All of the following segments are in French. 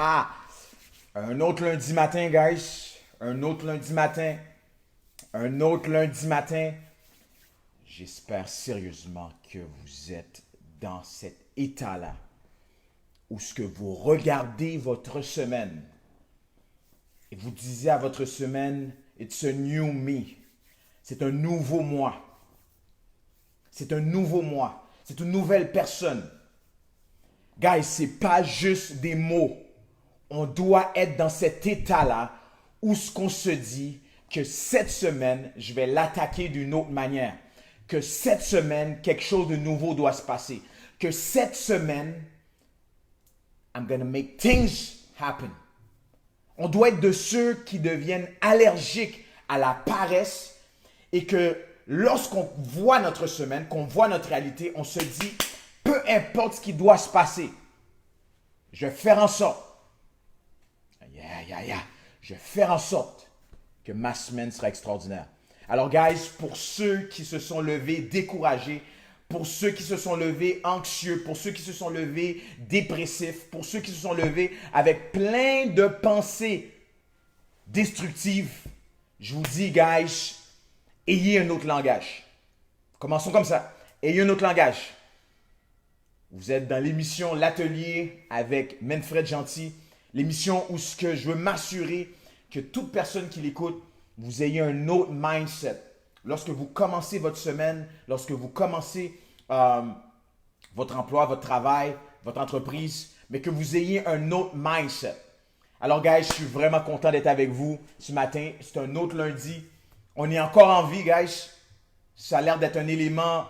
Un autre lundi matin, guys. Un autre lundi matin. Un autre lundi matin. J'espère sérieusement que vous êtes dans cet état-là où ce que vous regardez votre semaine et vous disiez à votre semaine, it's a new me. C'est un nouveau moi. C'est un nouveau moi. C'est une nouvelle personne. Guys, c'est pas juste des mots. On doit être dans cet état-là où ce qu'on se dit que cette semaine, je vais l'attaquer d'une autre manière. Que cette semaine, quelque chose de nouveau doit se passer. Que cette semaine, I'm gonna make things happen. On doit être de ceux qui deviennent allergiques à la paresse et que lorsqu'on voit notre semaine, qu'on voit notre réalité, on se dit, peu importe ce qui doit se passer, je vais faire en sorte, je vais faire en sorte que ma semaine sera extraordinaire. Alors, guys, pour ceux qui se sont levés découragés, pour ceux qui se sont levés anxieux, pour ceux qui se sont levés dépressifs, pour ceux qui se sont levés avec plein de pensées destructives, je vous dis, guys, ayez un autre langage. Commençons comme ça. Ayez un autre langage. Vous êtes dans l'émission L'Atelier avec Manfred Gentil, l'émission où ce que je veux m'assurer que toute personne qui l'écoute, vous ayez un autre mindset. Lorsque vous commencez votre semaine, lorsque vous commencez votre emploi, votre travail, votre entreprise, mais que vous ayez un autre mindset. Alors, guys, je suis vraiment content d'être avec vous ce matin. C'est un autre lundi. On est encore en vie, guys. Ça a l'air d'être un élément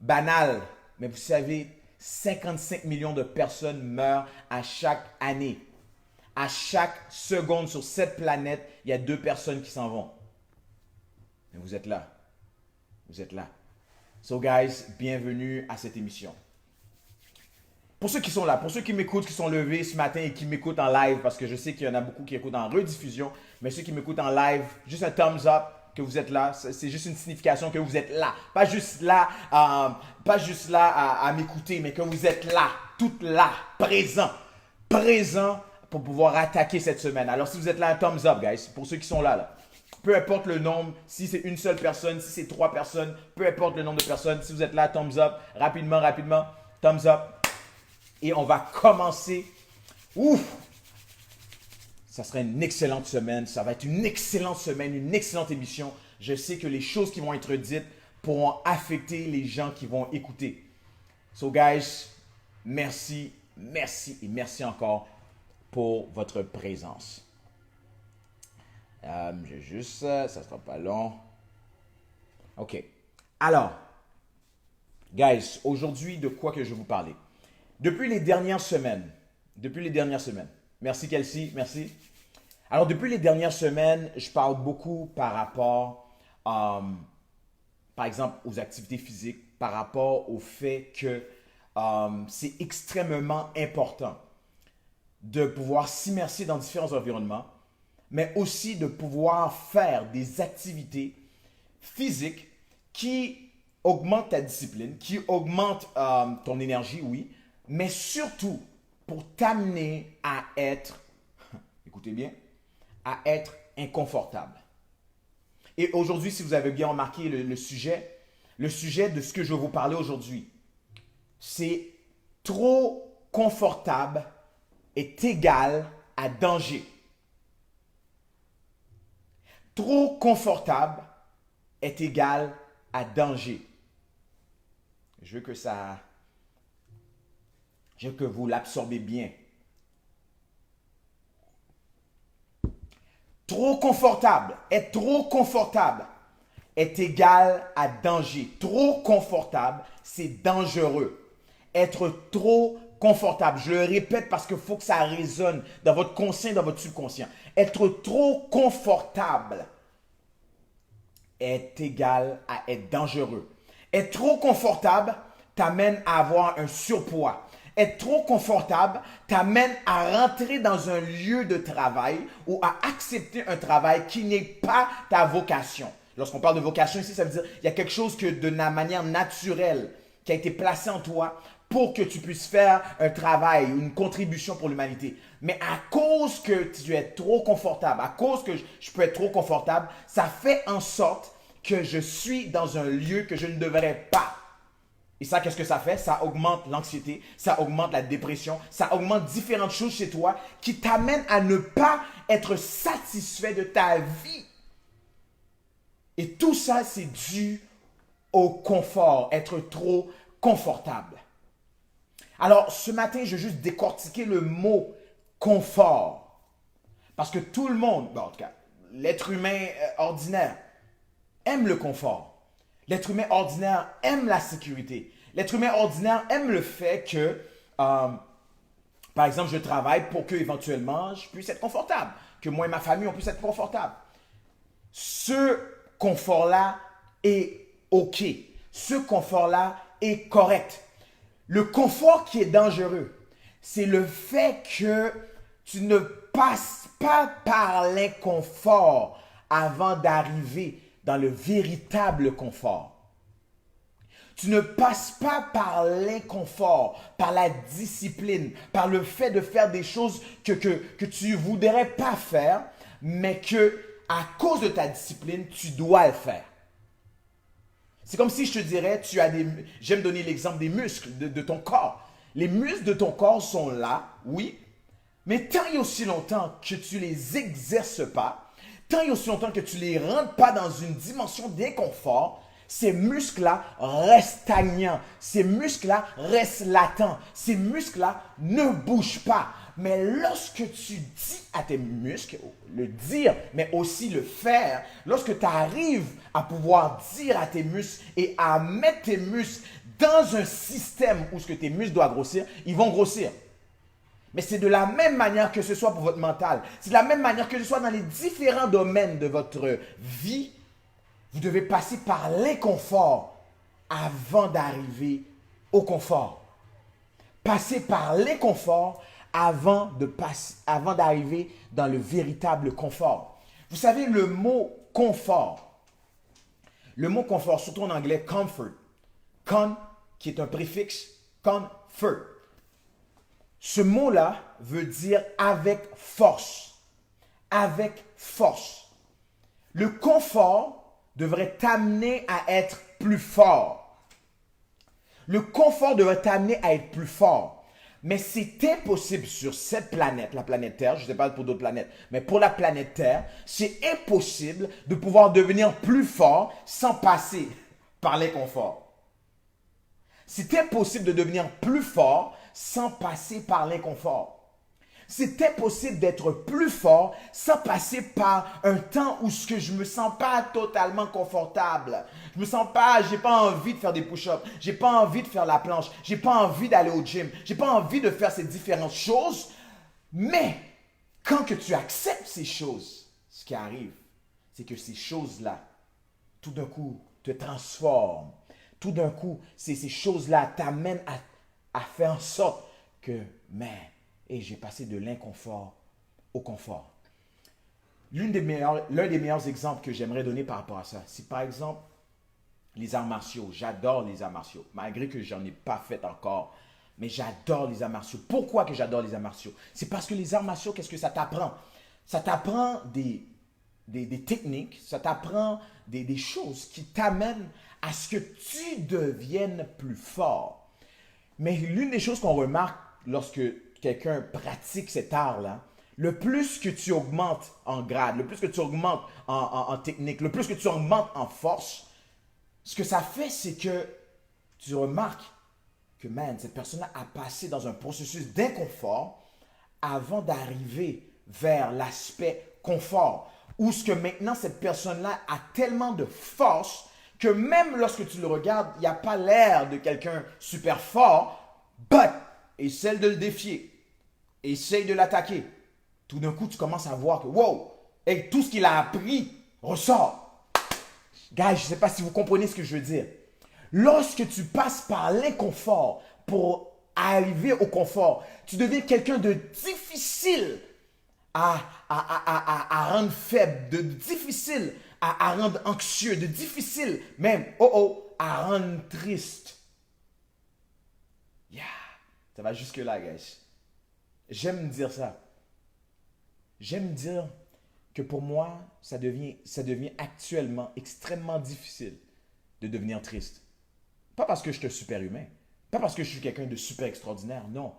banal. Mais vous savez, 55 millions de personnes meurent à chaque année. À chaque seconde sur cette planète, il y a 2 personnes qui s'en vont. Mais vous êtes là. Vous êtes là. So guys, bienvenue à cette émission. Pour ceux qui sont là, pour ceux qui m'écoutent, qui sont levés ce matin et qui m'écoutent en live, parce que je sais qu'il y en a beaucoup qui écoutent en rediffusion, mais ceux qui m'écoutent en live, juste un thumbs up que vous êtes là. C'est juste une signification que vous êtes là. Pas juste là, à m'écouter, mais que vous êtes là, toutes là, présent pour pouvoir attaquer cette semaine. Alors si vous êtes là, un thumbs up, guys, pour ceux qui sont là. Peu importe le nombre, si c'est une seule personne, si c'est 3 personnes, peu importe le nombre de personnes, si vous êtes là, thumbs up, rapidement, thumbs up. Et on va commencer. Ouf! Ça sera une excellente semaine. Ça va être une excellente semaine, une excellente émission. Je sais que les choses qui vont être dites pourront affecter les gens qui vont écouter. So guys, merci et merci encore pour votre présence. Ça sera pas long. OK. Alors, guys, aujourd'hui, de quoi que je vais vous parler? Depuis les dernières semaines, merci Kelsey, merci. Alors, depuis les dernières semaines, je parle beaucoup par rapport, par exemple, aux activités physiques, par rapport au fait que c'est extrêmement important de pouvoir s'immerser dans différents environnements, mais aussi de pouvoir faire des activités physiques qui augmentent ta discipline, qui augmentent ton énergie, oui, mais surtout pour t'amener à être, écoutez bien, à être inconfortable. Et aujourd'hui, si vous avez bien remarqué le sujet de ce que je vais vous parler aujourd'hui, c'est trop confortable est égal à danger. Trop confortable est égal à danger. Je veux que vous l'absorbez bien. Trop confortable est égal à danger. Trop confortable, c'est dangereux. Être trop confortable, je le répète parce qu'il faut que ça résonne dans votre conscient, dans votre subconscient. Être trop confortable est égal à être dangereux. Être trop confortable t'amène à avoir un surpoids. Être trop confortable t'amène à rentrer dans un lieu de travail ou à accepter un travail qui n'est pas ta vocation. Lorsqu'on parle de vocation ici, ça veut dire qu'il y a quelque chose que de la manière naturelle qui a été placé en toi pour que tu puisses faire un travail, une contribution pour l'humanité. Mais à cause que tu es trop confortable, à cause que je peux être trop confortable, ça fait en sorte que je suis dans un lieu que je ne devrais pas. Et ça, qu'est-ce que ça fait? Ça augmente l'anxiété, ça augmente la dépression, ça augmente différentes choses chez toi qui t'amènent à ne pas être satisfait de ta vie. Et tout ça, c'est dû au confort, être trop confortable. Alors, ce matin, je vais juste décortiquer le mot confort. Parce que tout le monde, en tout cas, l'être humain ordinaire, aime le confort. L'être humain ordinaire aime la sécurité. L'être humain ordinaire aime le fait que, par exemple, je travaille pour que éventuellement je puisse être confortable, que moi et ma famille on puisse être confortable. Ce confort-là est OK. Ce confort-là est correct. Le confort qui est dangereux, c'est le fait que tu ne passes pas par l'inconfort avant d'arriver dans le véritable confort. Tu ne passes pas par l'inconfort, par la discipline, par le fait de faire des choses que tu ne voudrais pas faire, mais que à cause de ta discipline, tu dois le faire. C'est comme si je te dirais, j'aime donner l'exemple des muscles de ton corps. Les muscles de ton corps sont là, oui, mais tant et aussi longtemps que tu les exerces pas, tant et aussi longtemps que tu les rentres pas dans une dimension d'inconfort, ces muscles-là restent stagnants, ces muscles-là restent latents, ces muscles-là ne bougent pas. Mais lorsque tu dis à tes muscles, le dire, mais aussi le faire, lorsque tu arrives à pouvoir dire à tes muscles et à mettre tes muscles dans un système où ce que tes muscles doivent grossir, ils vont grossir. Mais c'est de la même manière que ce soit pour votre mental. C'est de la même manière que ce soit dans les différents domaines de votre vie. Vous devez passer par l'inconfort avant d'arriver au confort. Passer par l'inconfort avant d'arriver dans le véritable confort. Vous savez, le mot confort, surtout en anglais, comfort, con, qui est un préfixe, comfort. Ce mot-là veut dire avec force. Avec force. Le confort devrait t'amener à être plus fort. Le confort devrait t'amener à être plus fort. Mais c'est impossible sur cette planète, la planète Terre, je ne sais pas pour d'autres planètes, mais pour la planète Terre, c'est impossible de pouvoir devenir plus fort sans passer par l'inconfort. C'est impossible de devenir plus fort sans passer par l'inconfort. C'est impossible d'être plus fort sans passer par un temps où je ne me sens pas totalement confortable. Je me sens pas, j'ai pas envie de faire des push-ups, j'ai pas envie de faire la planche, j'ai pas envie d'aller au gym, j'ai pas envie de faire ces différentes choses. Mais quand que tu acceptes ces choses, ce qui arrive, c'est que ces choses-là, tout d'un coup, te transforment. Tout d'un coup, ces choses-là t'amènent à faire en sorte que, et j'ai passé de l'inconfort au confort. L'un des meilleurs exemples que j'aimerais donner par rapport à ça, c'est par exemple les arts martiaux. J'adore les arts martiaux, malgré que j'en ai pas fait encore. Mais j'adore les arts martiaux. Pourquoi que j'adore les arts martiaux? C'est parce que les arts martiaux, qu'est-ce que ça t'apprend? Ça t'apprend des techniques, ça t'apprend des choses qui t'amènent à ce que tu deviennes plus fort. Mais l'une des choses qu'on remarque lorsque quelqu'un pratique cet art-là, le plus que tu augmentes en grade, le plus que tu augmentes en technique, le plus que tu augmentes en force, ce que ça fait, c'est que tu remarques que, cette personne-là a passé dans un processus d'inconfort avant d'arriver vers l'aspect confort, où ce que maintenant, cette personne-là a tellement de force que même lorsque tu le regardes, il n'y a pas l'air de quelqu'un super fort, essaie de le défier, essaye de l'attaquer. Tout d'un coup, tu commences à voir que, wow, et tout ce qu'il a appris ressort. Guys, je ne sais pas si vous comprenez ce que je veux dire. Lorsque tu passes par l'inconfort pour arriver au confort, tu deviens quelqu'un de difficile à rendre faible, de difficile à rendre anxieux, de difficile même, à rendre triste. Yeah, ça va jusque-là, guys. J'aime dire ça. J'aime dire que pour moi, ça devient actuellement extrêmement difficile de devenir triste. Pas parce que je suis super humain, pas parce que je suis quelqu'un de super extraordinaire, non.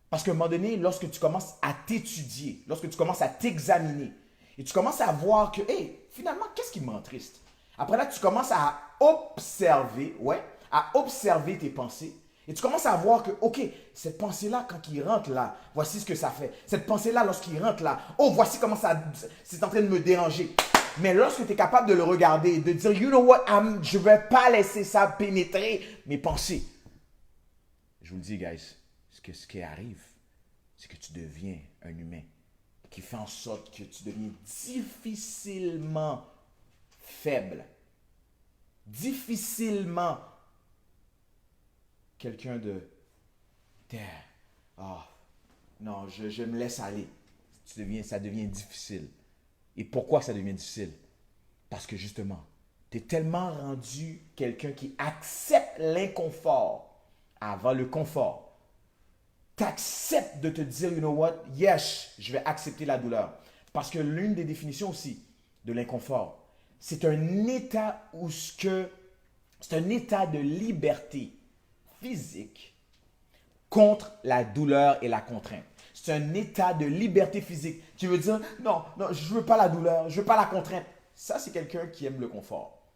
Parce qu'à un moment donné, lorsque tu commences à t'étudier, lorsque tu commences à t'examiner, et tu commences à voir que, hey, finalement, qu'est-ce qui me rend triste? Après là, tu commences à observer, ouais, à observer tes pensées. Et tu commences à voir que, ok, cette pensée-là, quand il rentre là, voici ce que ça fait. Cette pensée-là, lorsqu'il rentre là, oh, voici comment ça, c'est en train de me déranger. Mais lorsque tu es capable de le regarder et de dire, you know what, je ne vais pas laisser ça pénétrer mes pensées. Je vous le dis, guys, ce qui arrive, c'est que tu deviens un humain qui fait en sorte que tu deviens difficilement faible, difficilement quelqu'un de terre. Ah, non, je me laisse aller. Ça devient difficile. Et pourquoi ça devient difficile? Parce que justement, tu es tellement rendu quelqu'un qui accepte l'inconfort avant le confort. Tu acceptes de te dire, you know what, yes, je vais accepter la douleur. Parce que l'une des définitions aussi de l'inconfort, c'est un état où c'est un état de liberté physique contre la douleur et la contrainte. C'est un état de liberté physique. Tu veux dire, non, non, je ne veux pas la douleur, je ne veux pas la contrainte. Ça, c'est quelqu'un qui aime le confort.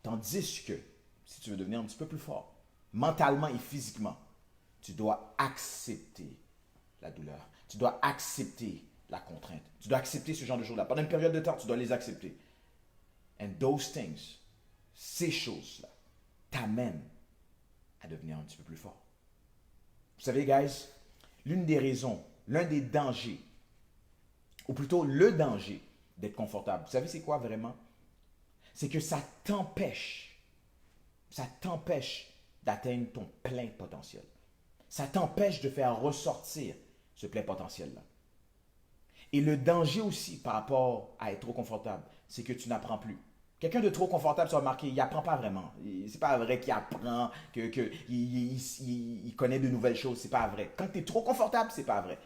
Tandis que, si tu veux devenir un petit peu plus fort, mentalement et physiquement, tu dois accepter la douleur. Tu dois accepter la contrainte. Tu dois accepter ce genre de choses-là. Pendant une période de temps, tu dois les accepter. And those things, ces choses-là, t'amènent à devenir un petit peu plus fort. Vous savez, guys, l'une des raisons, l'un des dangers, ou plutôt le danger d'être confortable, vous savez c'est quoi vraiment? C'est que ça t'empêche d'atteindre ton plein potentiel. Ça t'empêche de faire ressortir ce plein potentiel-là. Et le danger aussi par rapport à être trop confortable, c'est que tu n'apprends plus. Quelqu'un de trop confortable, tu vas remarquer, il n'apprend pas vraiment. C'est pas vrai qu'il apprend, qu'il connaît de nouvelles choses. C'est pas vrai. Quand tu es trop confortable, c'est pas vrai.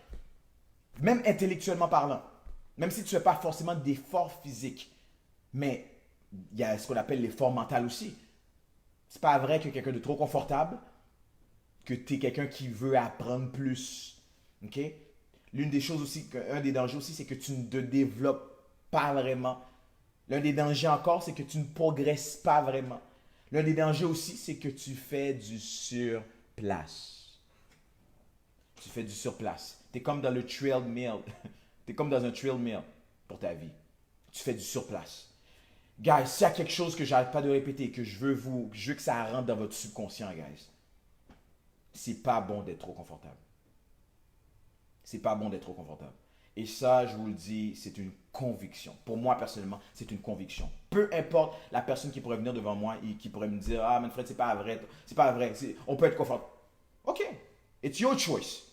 Même intellectuellement parlant, même si tu ne fais pas forcément d'efforts physiques, mais il y a ce qu'on appelle l'effort mental aussi. C'est pas vrai que quelqu'un de trop confortable, que tu es quelqu'un qui veut apprendre plus. OK? L'une des choses aussi, un des dangers aussi, c'est que tu ne te développes pas vraiment. L'un des dangers encore, c'est que tu ne progresses pas vraiment. L'un des dangers aussi, c'est que tu fais du surplace. Tu fais du surplace. Tu es comme dans le trail meal. Tu es comme dans un trail meal pour ta vie. Tu fais du surplace. Guys, s'il y a quelque chose que j'arrête pas de répéter, que je veux que ça rentre dans votre subconscient, guys, c'est pas bon d'être trop confortable. C'est pas bon d'être trop confortable. Et ça, je vous le dis, c'est une conviction. Pour moi, personnellement, c'est une conviction. Peu importe la personne qui pourrait venir devant moi et qui pourrait me dire, ah, Manfred, c'est pas vrai, c'est pas vrai, on peut être confortable. OK, it's your choice.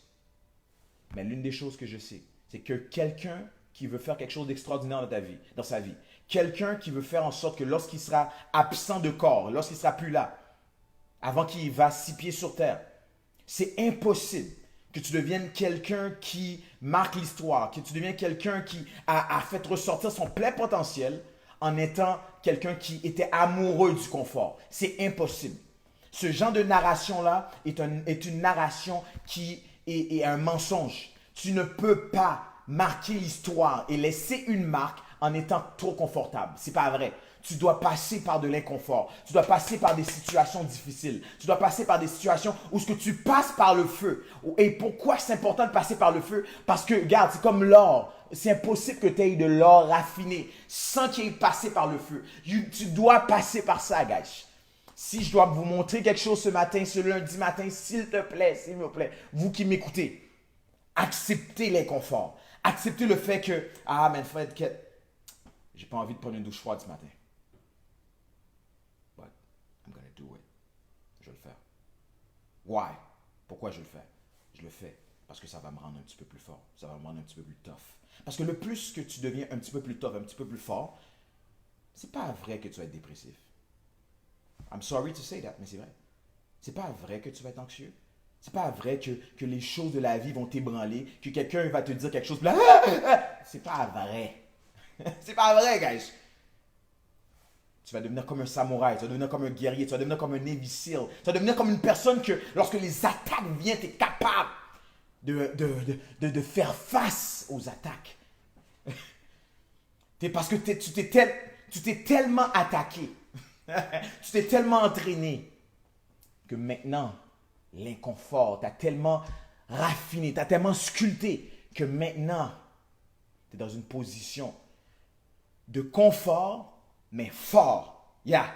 Mais l'une des choses que je sais, c'est que quelqu'un qui veut faire quelque chose d'extraordinaire dans sa vie, quelqu'un qui veut faire en sorte que lorsqu'il sera absent de corps, lorsqu'il sera plus là, avant qu'il va 6 pieds sur terre, c'est impossible que tu deviennes quelqu'un qui marque l'histoire, que tu deviennes quelqu'un qui a fait ressortir son plein potentiel en étant quelqu'un qui était amoureux du confort. C'est impossible. Ce genre de narration-là est une narration qui est un mensonge. Tu ne peux pas marquer l'histoire et laisser une marque en étant trop confortable. C'est pas vrai. Tu dois passer par de l'inconfort. Tu dois passer par des situations difficiles. Tu dois passer par des situations où ce que tu passes par le feu. Et pourquoi c'est important de passer par le feu? Parce que, regarde, c'est comme l'or. C'est impossible que tu aies de l'or raffiné sans qu'il ait passé par le feu. Tu dois passer par ça, guys. Si je dois vous montrer quelque chose ce matin, ce lundi matin, s'il vous plaît, vous qui m'écoutez, acceptez l'inconfort. Acceptez le fait que, ah, Manfred, j'ai pas envie de prendre une douche froide ce matin. But I'm gonna do it. Je vais le faire. Why? Pourquoi je le fais? Je le fais parce que ça va me rendre un petit peu plus fort. Ça va me rendre un petit peu plus tough. Parce que le plus que tu deviens un petit peu plus tough, un petit peu plus fort, c'est pas vrai que tu vas être dépressif. I'm sorry to say that, mais c'est vrai. C'est pas vrai que tu vas être anxieux. C'est pas vrai que les choses de la vie vont t'ébranler, que quelqu'un va te dire quelque chose. Là, c'est pas vrai. C'est pas vrai, guys. Tu vas devenir comme un samouraï, tu vas devenir comme un guerrier, tu vas devenir comme un Navy SEAL. Tu vas devenir comme une personne que, lorsque les attaques viennent, tu es capable de faire face aux attaques. Parce que tu t'es tellement attaqué, tu t'es tellement entraîné, que maintenant, l'inconfort t'a tellement raffiné, t'a tellement sculpté, que maintenant, tu es dans une position de confort, mais fort. Yeah.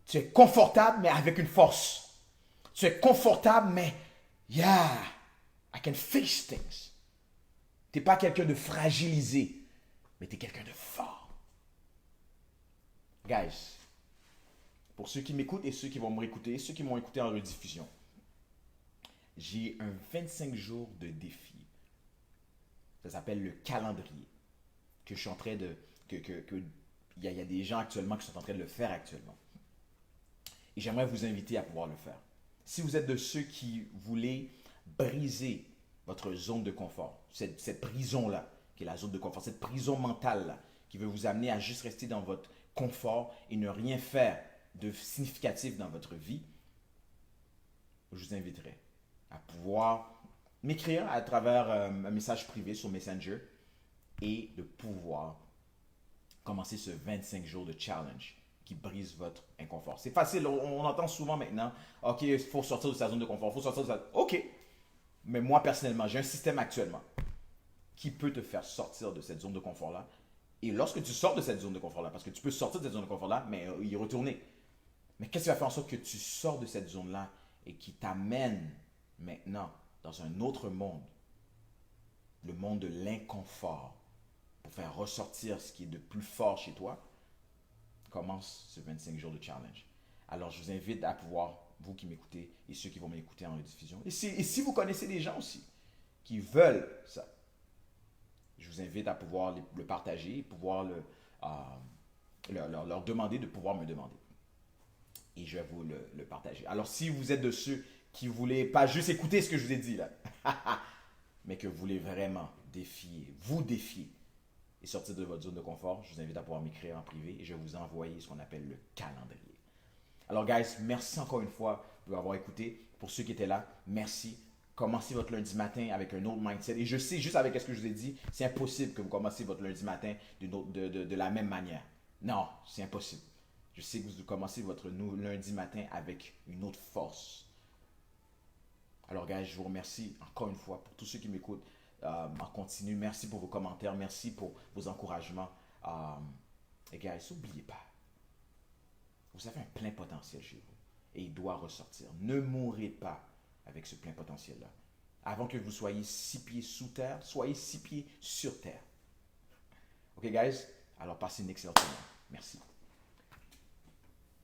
Tu es confortable, mais avec une force. Tu es confortable, mais yeah, I can face things. Tu n'es pas quelqu'un de fragilisé, mais tu es quelqu'un de fort. Guys, pour ceux qui m'écoutent et ceux qui vont me réécouter, ceux qui m'ont écouté en rediffusion, j'ai un 25 jours de défi. Ça s'appelle le calendrier. Que je suis en train de. Il y a des gens actuellement qui sont en train de le faire actuellement. Et j'aimerais vous inviter à pouvoir le faire. Si vous êtes de ceux qui voulaient briser votre zone de confort, cette prison-là, qui est la zone de confort, cette prison mentale-là, qui veut vous amener à juste rester dans votre confort et ne rien faire de significatif dans votre vie, je vous inviterai à pouvoir m'écrire à travers un message privé sur Messenger et de pouvoir commencer ce 25 jours de challenge qui brise votre inconfort. C'est facile, on entend souvent maintenant, OK, il faut sortir de sa zone de confort, il faut sortir de sa... OK, mais moi personnellement, j'ai un système actuellement qui peut te faire sortir de cette zone de confort-là. Et lorsque tu sors de cette zone de confort-là, parce que tu peux sortir de cette zone de confort-là, mais y retourner. Mais qu'est-ce qui va faire en sorte que tu sors de cette zone-là et qui t'amène maintenant dans un autre monde, le monde de l'inconfort, pour faire ressortir ce qui est de plus fort chez toi? Commence ce 25 jours de challenge. Alors, je vous invite à pouvoir, vous qui m'écoutez et ceux qui vont m'écouter en rediffusion, et si vous connaissez des gens aussi qui veulent ça, je vous invite à pouvoir le partager, pouvoir leur demander de pouvoir me demander. Et je vais vous le partager. Alors, si vous êtes de ceux qui ne voulaient pas juste écouter ce que je vous ai dit là, mais que vous voulez vraiment vous défier et sortir de votre zone de confort, je vous invite à pouvoir m'écrire en privé et je vais vous envoyer ce qu'on appelle le calendrier. Alors, guys, merci encore une fois de m'avoir écouté. Pour ceux qui étaient là, merci. Commencez votre lundi matin avec un autre mindset. Et je sais, juste avec ce que je vous ai dit, c'est impossible que vous commenciez votre lundi matin de la même manière. Non, c'est impossible. Je sais que vous commencez votre lundi matin avec une autre force. Alors, guys, je vous remercie encore une fois pour tous ceux qui m'écoutent en continu. Merci pour vos commentaires. Merci pour vos encouragements. Et, guys, n'oubliez pas, vous avez un plein potentiel chez vous. Et il doit ressortir. Ne mourrez pas avec ce plein potentiel-là. Avant que vous soyez 6 pieds sous terre, soyez 6 pieds sur terre. OK, guys? Alors, passez une excellente journée. Merci.